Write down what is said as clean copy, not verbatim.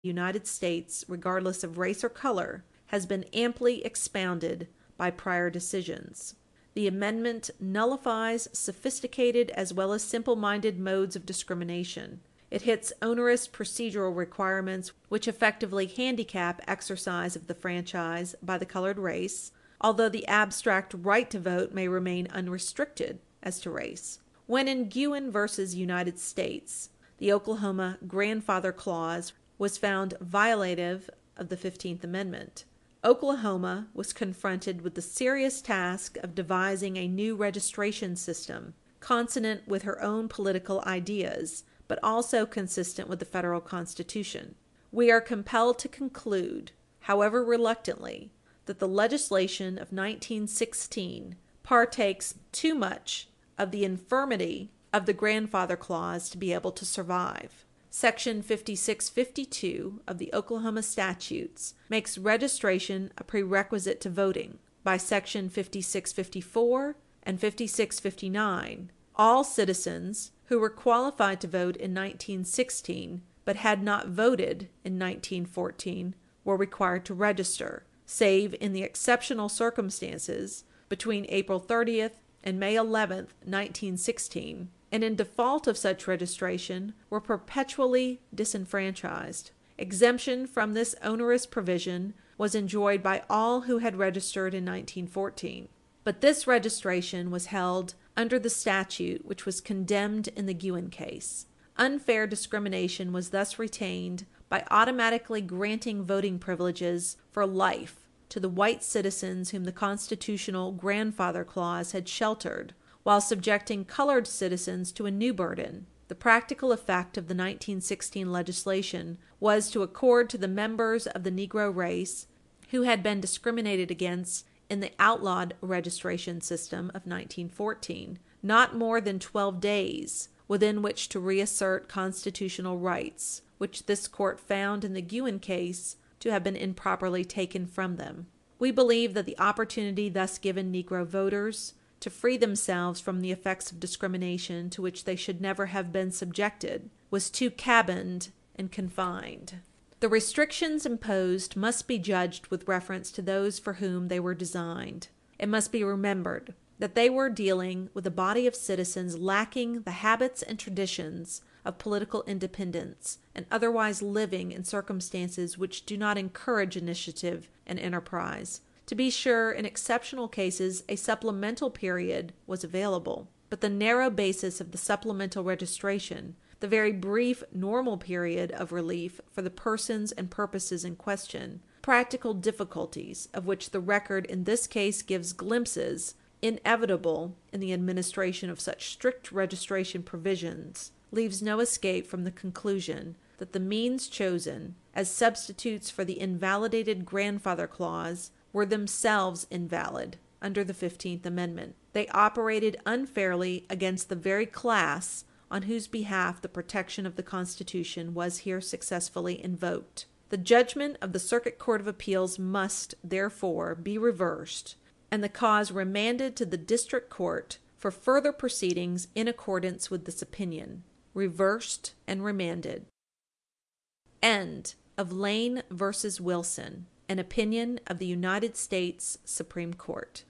United States, regardless of race or color, has been amply expounded by prior decisions. The amendment nullifies sophisticated as well as simple-minded modes of discrimination. It hits onerous procedural requirements which effectively handicap exercise of the franchise by the colored race, although the abstract right to vote may remain unrestricted as to race. When in Guin v. United States, the Oklahoma grandfather clause was found violative of the 15th Amendment. Oklahoma was confronted with the serious task of devising a new registration system consonant with her own political ideas, but also consistent with the federal Constitution. We are compelled to conclude, however reluctantly, that the legislation of 1916 partakes too much of the infirmity of the grandfather clause to be able to survive. Section 5652 of the Oklahoma statutes makes registration a prerequisite to voting. By Section 5654 and 5659, all citizens who were qualified to vote in 1916 but had not voted in 1914 were required to register, save in the exceptional circumstances between April 30th and May 11th, 1916, and in default of such registration were perpetually disenfranchised. Exemption from this onerous provision was enjoyed by all who had registered in 1914. But this registration was held under the statute which was condemned in the Guin case. Unfair discrimination was thus retained by automatically granting voting privileges for life to the white citizens whom the constitutional grandfather clause had sheltered, while subjecting colored citizens to a new burden. The practical effect of the 1916 legislation was to accord to the members of the Negro race who had been discriminated against in the outlawed registration system of 1914 not more than 12 days within which to reassert constitutional rights, which this court found in the Guin case to have been improperly taken from them. We believe that the opportunity thus given Negro voters to free themselves from the effects of discrimination to which they should never have been subjected was too cabined and confined. The restrictions imposed must be judged with reference to those for whom they were designed. It must be remembered that they were dealing with a body of citizens lacking the habits and traditions of political independence and otherwise living in circumstances which do not encourage initiative and enterprise. To be sure, in exceptional cases, a supplemental period was available, but the narrow basis of the supplemental registration, the very brief normal period of relief for the persons and purposes in question, practical difficulties of which the record in this case gives glimpses, inevitable in the administration of such strict registration provisions, leaves no escape from the conclusion that the means chosen as substitutes for the invalidated grandfather clause were themselves invalid under the 15th Amendment. They operated unfairly against the very class on whose behalf the protection of the Constitution was here successfully invoked. The judgment of the Circuit Court of Appeals must, therefore, be reversed, and the cause remanded to the District Court for further proceedings in accordance with this opinion. Reversed and remanded. End of Lane v. Wilson, an opinion of the United States Supreme Court.